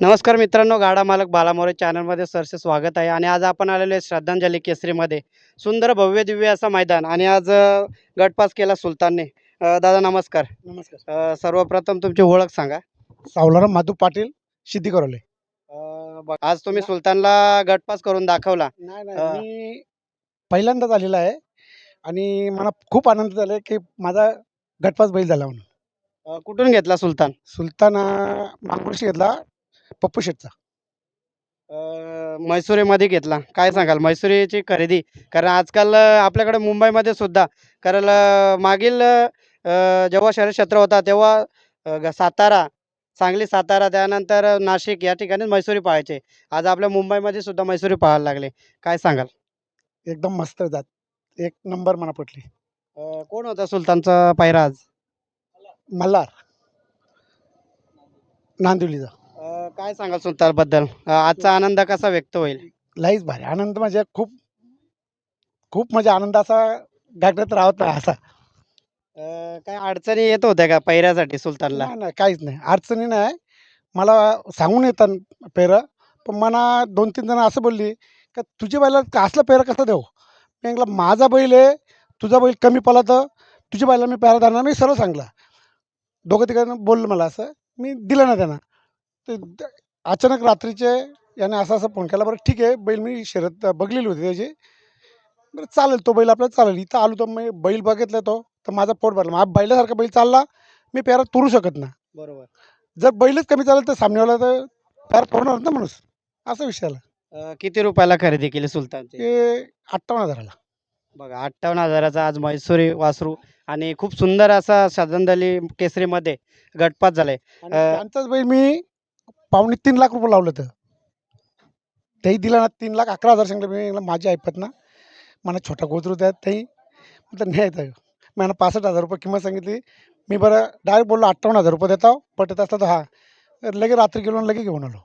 नमस्कार मित्रांनो, गाडा मालक बालामोरे चॅनलमध्ये सरसे स्वागत आहे. आणि आज आपण आलेलो आहे श्रद्धांजली केसरीमध्ये. सुंदर भव्य दिव्य असं मैदान आणि आज गटपास केला सुलतानने. दादा नमस्कार. नमस्कार. सर्वप्रथम तुमची ओळख सांगा. सावलाराम माधू पाटील, सिद्धी करवले. आज तुम्ही सुलतानला गटपास करून दाखवला. नाही, मी पहिल्यांदाच आलेला आहे आणि मला खूप आनंद झाला की माझा गटपास बैल झाला म्हणून. कुठून घेतला सुलतान? सुलतान मागवरशी घेतला पप्पू शेठचा. म्हैसुरीमध्ये घेतला. काय सांगाल म्हैसुरीची खरेदी? कारण आजकाल आपल्याकडे मुंबईमध्ये सुद्धा, कारण मागील जेव्हा शहर क्षेत्र होता तेव्हा सातारा, सांगली, सातारा, त्यानंतर नाशिक या ठिकाणी म्हैसुरी पाहायचे. आज आपल्या मुंबईमध्ये सुद्धा म्हैसुरी पाहायला लागले. काय सांगाल? एकदम मस्त जात, एक नंबर मला पटली. कोण होता सुलतानचा पायरा आज? मल्हार नांदिवलीचा. काय सांगाल सुलतानबद्दल? आजचा आनंद कसा व्यक्त होईल? लईच भारी आनंद, म्हणजे खूप खूप म्हणजे आनंद असा गाठत राहत नाही असा. काय अडचणी येत होत्या का पायऱ्यासाठी सुलतानला? नाही नाही, काहीच नाही, अडचणी नाही. मला सांगून येतात पेरं, पण मला 2-3 जण असं बोलली का तुझ्या बैला असलं पेरं कसं देऊ? मी म्हटलं माझा बैल आहे, तुझा बैल कमी पळला तर तुझ्या बैलाला मी पेरा देणार. मी सरळ सांगला. दोघं तिघांना बोललं मला असं, मी दिलं ना त्यांना. ते अचानक रात्रीचे याने असा असा फोन केला. बरं ठीक आहे, बैल मी शर्यत बघलेली होती त्याची. बरं चालेल, तो बैल आपल्याला चालेल. इथं आलो तर मी बैल बघितला तो, तर माझा पोट भरला. माझा बैलासारखा बैल चालला, मी पेरा तोडू शकत नाही. बरोबर. जर बैलच कमी चालेल तर सामनेवाला तर पेरा तोडणार ना माणूस, असा विषय आला. किती रुपयाला खरेदी केली सुलतानची? ते 58,000ला. बघा 58,000चा आज म्हैसूरी वासरू आणि खूप सुंदर असा श्रद्धांजली केसरीमध्ये गटपात झालाय. आणि त्यांचाच बैल मी पावणे 3 लाख रुपये लावलं तर तेही दिला ना. 3,11,000 सांगले. मी म्हणलं माझी ऐपत ना, मला छोटा गोत्र द्या तेही. म्हटलं नाही येत. मला 65,000 रुपये किंमत सांगितली. मी बरं डायरेक्ट बोललो 58,000 रुपये देतो, पटत असलं तर हा. तर लगे रात्री गेलो आणि लगे घेऊन आलो.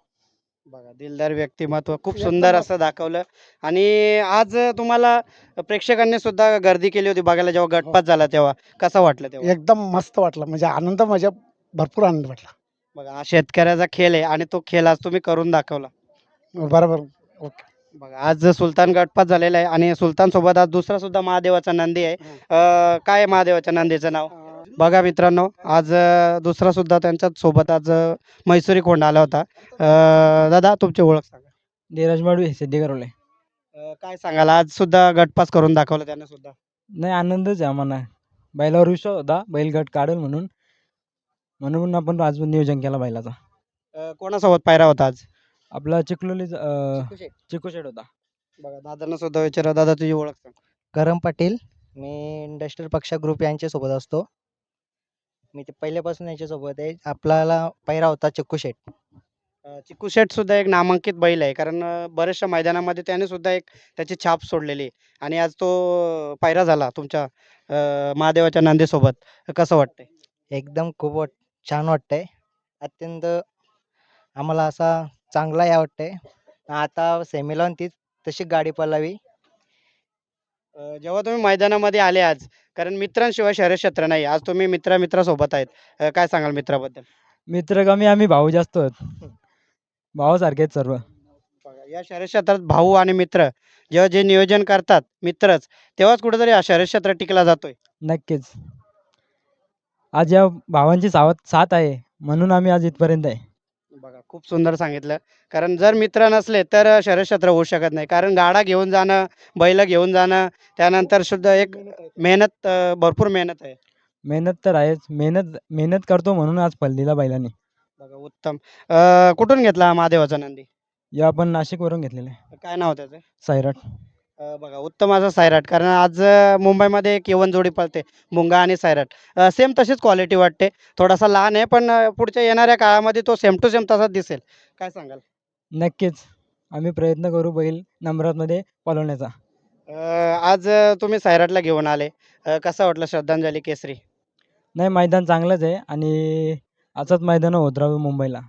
बघा दिलदार व्यक्तिमत्व खूप एकदम सुंदर मस्त. असं दाखवलं. आणि आज तुम्हाला प्रेक्षकांनी सुद्धा गर्दी केली होती बघायला जेव्हा हो. गटपात झाला तेव्हा. कसं वाटलं तेव्हा? एकदम मस्त वाटलं, म्हणजे आनंद, माझ्या भरपूर आनंद वाटला. बघा हा शेतकऱ्याचा खेळ आहे आणि तो खेळ आज तुम्ही करून दाखवला. बरोबर. ओके. बघा आज सुलतान गटपात झालेला आहे आणि सुलतान सोबत आज दुसरा सुद्धा महादेवाचा नंदी आहे. काय आहे महादेवाच्या नंदीचं नाव? बघा मित्रांनो, आज दुसरा सुद्धा त्यांच्या सोबत आज म्हैसूरी कोंड आला होता. दादा तुमची ओळख सांगा. धीरज माडवी, सिद्धी करवले. काय सांगाल आज सुद्धा गटपास करून दाखवलं त्याने सुद्धा? नाही, आनंदच आहे आम्हाला. बैलावर विश्वास होता, बैल गट काढेल म्हणून. म्हणून आपण आज नियोजन केला बैलाचा. कोणासोबत पायरा होता आज? आपला चिखलोलीचा चिकू शेट. चिकू शेट होता. बघा दादांना सुद्धा विचारा. दादा तुझी ओळख सांग. करम पाटील. मी इंडस्ट्रियल पक्षा ग्रुप यांच्यासोबत असतो. मी ते पहिल्यापासून यांच्यासोबत आहे. आपल्याला पहिरा होता चिक्कू शेट. चिकू शेट सुद्धा एक नामांकित बैल आहे, कारण बऱ्याचशा मैदानामध्ये त्याने सुद्धा एक त्याची छाप सोडलेली आहे. आणि आज तो पायरा झाला तुमच्या महादेवाच्या नंदीसोबत. कसं वाटतंय? एकदम खूप छान वाटतंय. अत्यंत आम्हाला असा चांगला या वाटतंय. आता सेमीला ती तशी गाडी पळावी. जेव्हा तुम्ही मैदानामध्ये आले आज, कारण मित्रांशिवाय शर्यतक्षेत्र नाही. आज तुम्ही मित्रासोबत आहेत. काय सांगाल मित्राबद्दल? मित्र कमी, आम्ही भाऊ जास्त आहोत. भावासारखेच सर्व. बघा या शर्यतक्षेत्रात भाऊ आणि मित्र जेव्हा जे नियोजन करतात मित्रच, तेव्हाच कुठेतरी हा शर्यतक्षेत्र टिकला जातोय. नक्कीच. आज या भावांची साथ आहे, म्हणून आम्ही आज इथपर्यंत आहे. बघा खूप सुंदर सांगितलं. कारण जर मित्र नसले तर शर्यतक्षेत्र होऊ शकत नाही. कारण गाडा घेऊन जाणं, बैल घेऊन जाणं, त्यानंतर सुद्धा एक मेहनत, भरपूर मेहनत आहे. मेहनत तर आहेच. मेहनत करतो म्हणून आज फल दिला बैलांनी. बघा उत्तम. कुठून घेतला हा महादेवाचा नंदी? या आपण नाशिकवरून घेतलेले आहे. काय नाव त्याचं? सैराट. बघा उत्तम असा सैराट. कारण आज मुंबईमध्ये एक यवन जोडी पळते, मुंगा आणि सैराट. सेम तशीच क्वालिटी वाटते. थोडासा लहान आहे, पण पुढच्या येणाऱ्या काळामध्ये तो सेम टू सेम तसाच दिसेल. काय सांगाल? नक्कीच. आम्ही प्रयत्न करू बैल नंबरामध्ये पळवण्याचा. आज तुम्ही सैराटला घेऊन आले. कसं वाटलं श्रद्धांजली केसरी? नाही, मैदान चांगलंच आहे आणि असंच मैदान होत राहावं मुंबईला,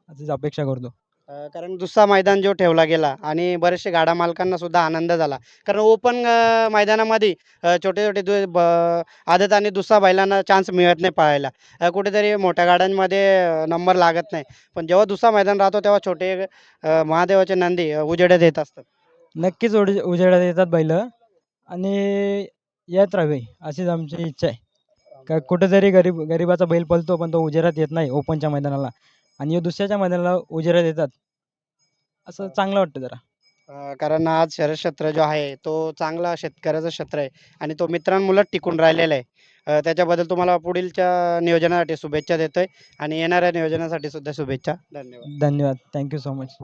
अशीच अपेक्षा करतो. कारण दुसरा मैदान जो ठेवला गेला आणि बरेचसे गाडा मालकांना सुद्धा आनंद झाला. कारण ओपन मैदानामध्ये छोटे छोटे आदत आणि दुसरा बैलांना चान्स मिळत नाही पळायला. कुठेतरी मोठ्या गाड्यांमध्ये नंबर लागत नाही. पण जेव्हा दुसरा मैदान राहतो तेव्हा छोटे महादेवाचे नंदी उजेडात येत असतात. नक्कीच उजेडात येतात बैल आणि येत राहावे अशीच आमची इच्छा आहे. का कुठेतरी गरिबाचा बैल पळतो पण तो उजेडात येत नाही ओपनच्या मैदानाला आणि ह्यो दुसऱ्याच्या मैदानाला उजेडात येतात. असं चांगलं वाटतं जरा. कारण आज शरद क्षेत्र जो आहे तो चांगला शेतकऱ्याचं क्षेत्र आहे आणि तो मित्रांमुळेच टिकून राहिलेला आहे. त्याच्याबद्दल तुम्हाला पुढीलच्या नियोजनासाठी शुभेच्छा देतोय आणि येणाऱ्या नियोजनासाठी सुद्धा शुभेच्छा. धन्यवाद. धन्यवाद. Thank you so much.